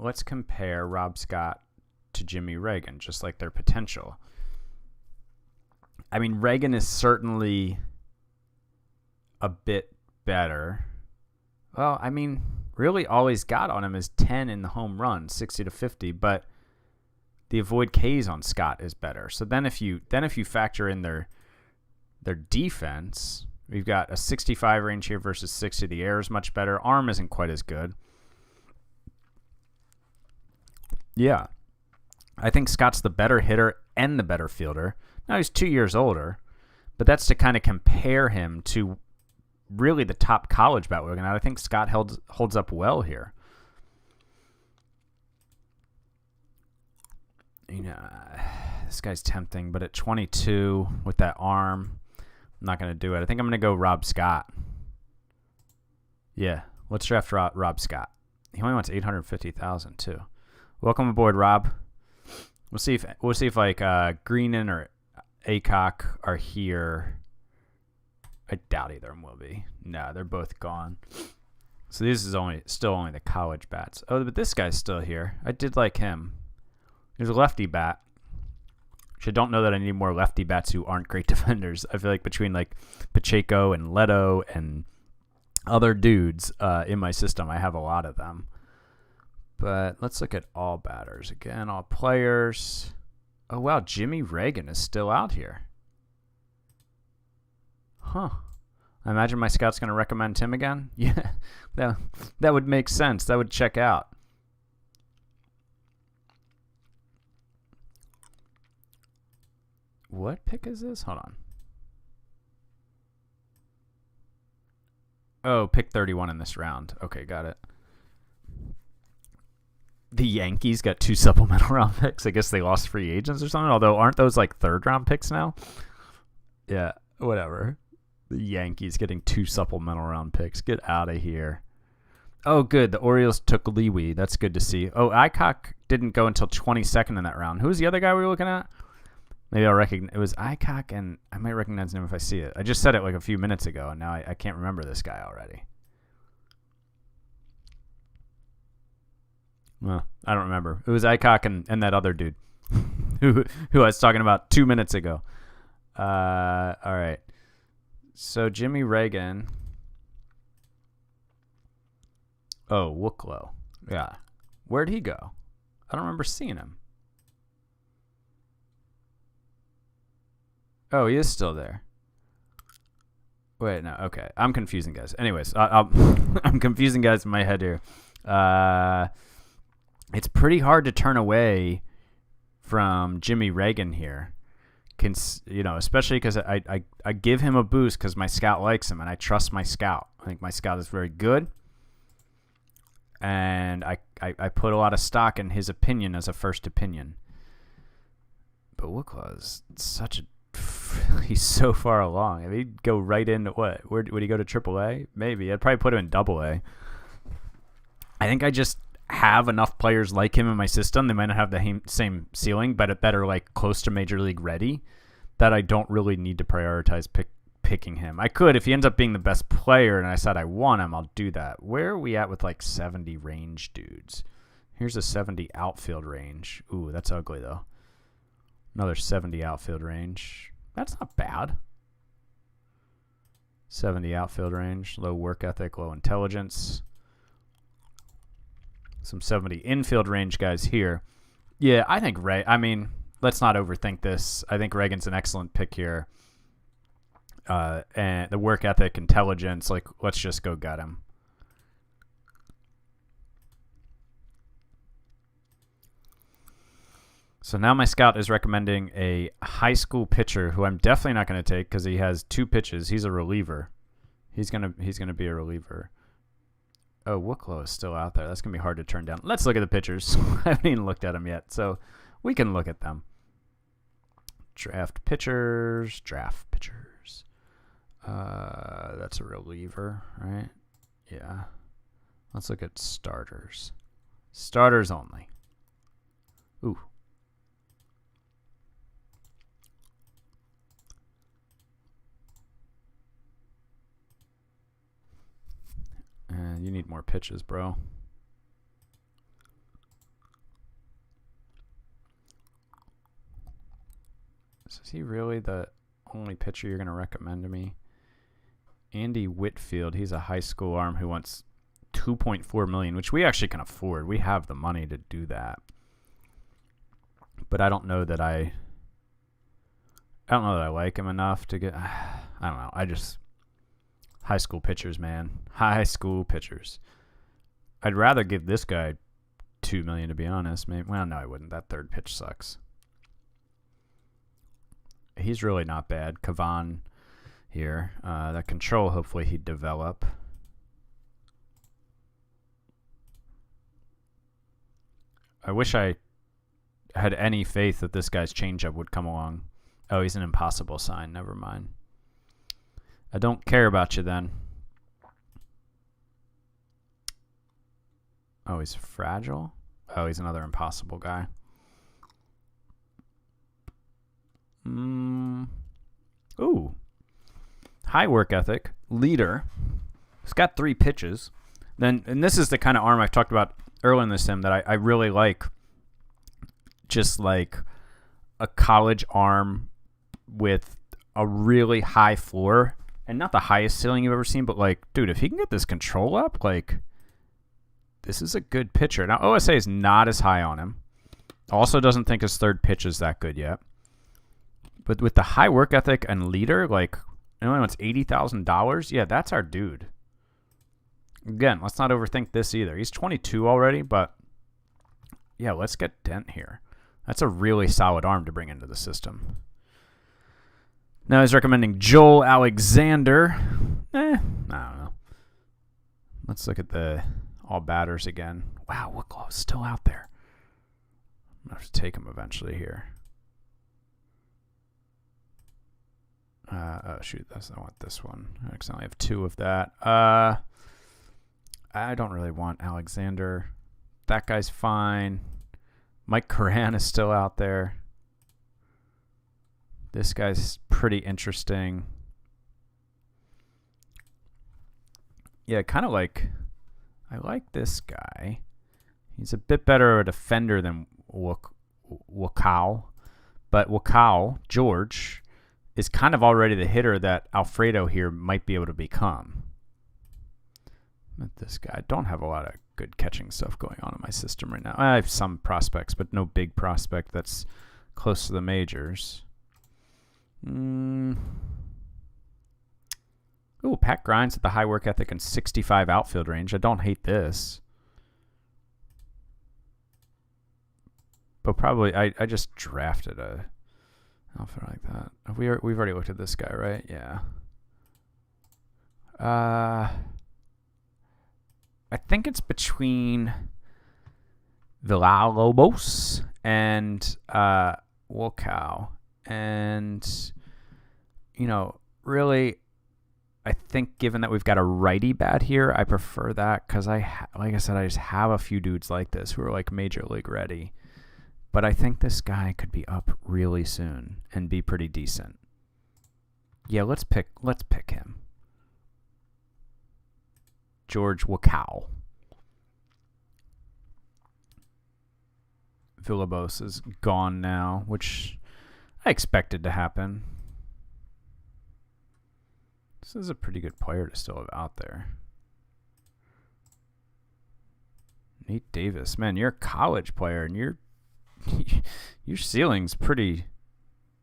let's compare Rob Scott to Jimmy Reagan, just like their potential. I mean, Reagan is certainly a bit better. Well, I mean, really all he's got on him is 10 in the home run, 60 to 50, but the avoid Ks on Scott is better. So then if you factor in their defense, we've got a 65 range here versus 60. The air is much better. Arm isn't quite as good. Yeah. I think Scott's the better hitter and the better fielder. Now he's 2 years older, but that's to kind of compare him to really the top college bat we're looking at. I think Scott holds up well here. You know, this guy's tempting, but at 22 with that arm, I'm not going to do it. I think I'm going to go Rob Scott. Yeah, let's draft Rob Scott. He only wants $850,000 too. Welcome aboard, Rob. We'll see if like Greenan or Aycock are here. I doubt either of them will be. No, they're both gone. So this is still only the college bats. Oh, but this guy's still here. I did like him. He's a lefty bat. Which I don't know that I need more lefty bats who aren't great defenders. I feel like between like Pacheco and Leto and other dudes in my system, I have a lot of them. But let's look at all batters again. All players. Oh, wow. Jimmy Reagan is still out here. Huh. I imagine my scout's going to recommend him again. Yeah, that would make sense. That would check out. What pick is this? Hold on. Oh, pick 31 in this round. Okay, got it. The Yankees got 2 supplemental round picks. I guess they lost free agents or something. Although, aren't those like third round picks now? Yeah, whatever. The Yankees getting 2 supplemental round picks. Get out of here. Oh, good. The Orioles took Lewy. That's good to see. Oh, Aycock didn't go until 22nd in that round. Who's the other guy we were looking at? Maybe I'll recognize. It was Aycock, and I might recognize him if I see it. I just said it like a few minutes ago, and now I can't remember this guy already. Well, I don't remember. It was Aycock and that other dude who I was talking about 2 minutes ago. All right. So Jimmy Reagan. Oh, Wooklow. Yeah. Where'd he go? I don't remember seeing him. Oh, he is still there. Wait, no. Okay. I'm confusing guys. Anyways, I'm confusing guys in my head here. It's pretty hard to turn away from Jimmy Reagan here. Especially because I give him a boost because my scout likes him and I trust my scout. I think my scout is very good. And I put a lot of stock in his opinion as a first opinion. But Wooklow is he's so far along. I mean, he'd go right into what? Where would he go to AAA? Maybe. I'd probably put him in AA. I think have enough players like him in my system. They might not have the same ceiling, but that are like close to major league ready, that I don't really need to prioritize picking him. I could, if he ends up being the best player and I said I want him, I'll do that. Where are we at with like 70 range dudes? Here's a 70 outfield range. Ooh, that's ugly though. Another 70 outfield range. That's not bad. 70 outfield range. Low work ethic, low intelligence. Some 70 infield range guys here. Yeah, I think let's not overthink this. I think Reagan's an excellent pick here. And the work ethic, intelligence, like, let's just go gut him. So now my scout is recommending a high school pitcher who I'm definitely not going to take because he has 2 pitches. He's a reliever. He's gonna be a reliever. Oh, Wooklow is still out there. That's going to be hard to turn down. Let's look at the pitchers. I haven't even looked at them yet, so we can look at them. Draft pitchers. That's a reliever, right? Yeah. Let's look at starters. Starters only. Ooh. And you need more pitches, bro. So is he really the only pitcher you're going to recommend to me? Andy Whitfield, he's a high school arm who wants $2.4 million, which we actually can afford. We have the money to do that. But I don't know that I like him enough to get. I don't know. High school pitchers, man. High school pitchers. I'd rather give this guy $2 million, to be honest. Maybe. Well, no, I wouldn't. That third pitch sucks. He's really not bad. Kavan here. That control, hopefully he'd develop. I wish I had any faith that this guy's changeup would come along. Oh, he's an impossible sign. Never mind. I don't care about you then. Oh, he's fragile? Oh, he's another impossible guy. Ooh. High work ethic. Leader. He's got 3 pitches. And this is the kind of arm I've talked about earlier in the sim that I really like. Just like a college arm with a really high floor. And not the highest ceiling you've ever seen, but like, dude, if he can get this control up, like, this is a good pitcher. Now, OSA is not as high on him. Also doesn't think his third pitch is that good yet. But with the high work ethic and leader, like, it only wants $80,000. Yeah, that's our dude. Again, let's not overthink this either. He's 22 already, but yeah, let's get Dent here. That's a really solid arm to bring into the system. Now he's recommending Joel Alexander. I don't know. Let's look at the all batters again. Wow, Wooklow's still out there. I'm going to have to take him eventually here. Oh, shoot. I want this one. I accidentally have 2 of that. I don't really want Alexander. That guy's fine. Mike Coran is still out there. This guy's pretty interesting. Yeah, kind of like... I like this guy. He's a bit better of a defender than Wakao. But Wakao, George, is kind of already the hitter that Alfredo here might be able to become. But this guy, I don't have a lot of good catching stuff going on in my system right now. I have some prospects, but no big prospect that's close to the majors. Ooh, Pat Grimes at the high work ethic and 65 outfield range. I don't hate this. But probably, I just drafted a outfit like that. We've already looked at this guy, right? Yeah. I think it's between Villalobos and Wokow. And, really, I think given that we've got a righty bat here, I prefer that because like I said, I just have a few dudes like this who are like major league ready. But I think this guy could be up really soon and be pretty decent. Yeah, let's pick him. George Wacow. Villalobos is gone now, which I expected to happen. This is a pretty good player to still have out there. Nate Davis. Man, you're a college player, and your ceiling's pretty...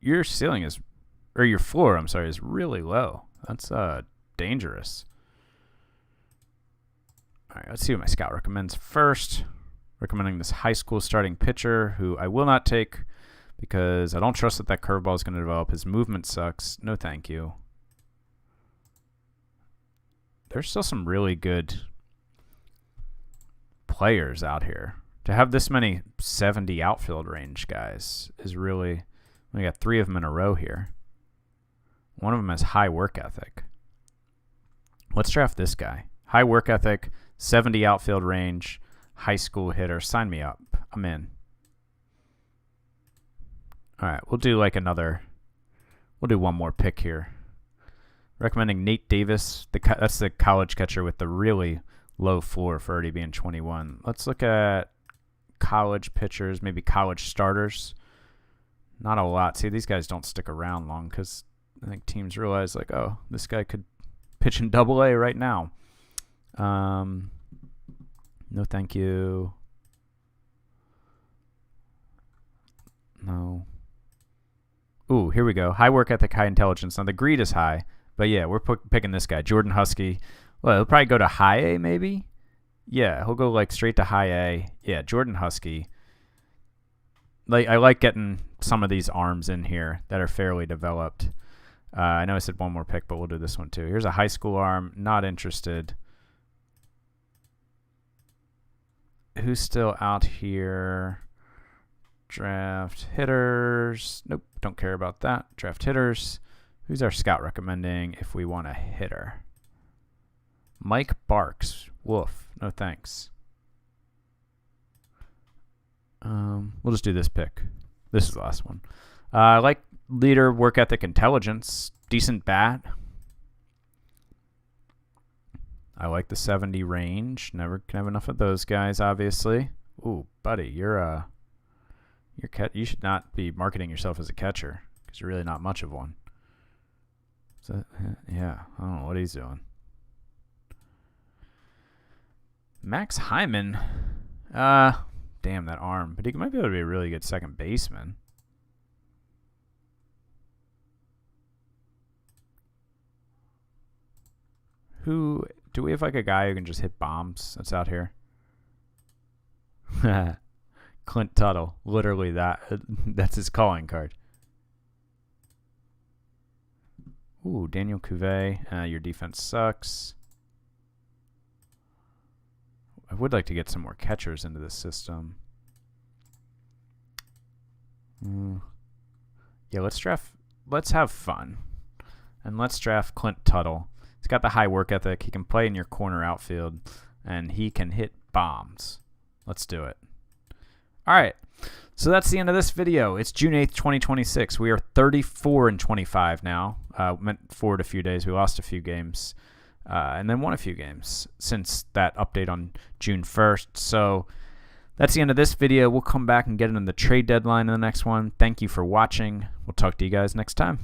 Your ceiling is... Or your floor, I'm sorry, is really low. That's dangerous. All right, let's see what my scout recommends first. Recommending this high school starting pitcher who I will not take because I don't trust that curveball is going to develop. His movement sucks. No thank you. There's still some really good players out here. To have this many 70 outfield range guys is really... We got 3 of them in a row here. One of them has high work ethic. Let's draft this guy. High work ethic, 70 outfield range, high school hitter. Sign me up. I'm in. All right, we'll do like another... We'll do one more pick here. Recommending Nate Davis. That's the college catcher with the really low floor for already being 21. Let's look at college pitchers, maybe college starters. Not a lot. See, these guys don't stick around long because I think teams realize, like, oh, this guy could pitch in Double-A right now. No, thank you. No. Ooh, here we go. High work ethic, high intelligence. Now, the greed is high. But, yeah, we're picking this guy, Jordan Husky. Well, he'll probably go to high A, maybe? Yeah, he'll go, like, straight to high A. Yeah, Jordan Husky. Like, I like getting some of these arms in here that are fairly developed. I know I said one more pick, but we'll do this one, too. Here's a high school arm. Not interested. Who's still out here? Draft hitters. Nope, don't care about that. Draft hitters. Who's our scout recommending if we want a hitter? Mike Barks. Woof. No thanks. We'll just do this pick. This is the last one. I like leader, work ethic, intelligence. Decent bat. I like the 70 range. Never can have enough of those guys, obviously. Ooh, buddy, you should not be marketing yourself as a catcher because you're really not much of one. So, yeah, I don't know what he's doing. Max Hyman. Damn, that arm. But he might be able to be a really good second baseman. Do we have like a guy who can just hit bombs that's out here? Clint Tuttle. Literally that's his calling card. Ooh, Daniel Cuvée. Your defense sucks. I would like to get some more catchers into this system. Yeah, let's have fun. And let's draft Clint Tuttle. He's got the high work ethic. He can play in your corner outfield. And he can hit bombs. Let's do it. All right. So that's the end of this video. It's June 8th, 2026. We are 34-25 now. Went forward a few days. We lost a few games. And then won a few games since that update on June 1st. So that's the end of this video. We'll come back and get into the trade deadline in the next one. Thank you for watching. We'll talk to you guys next time.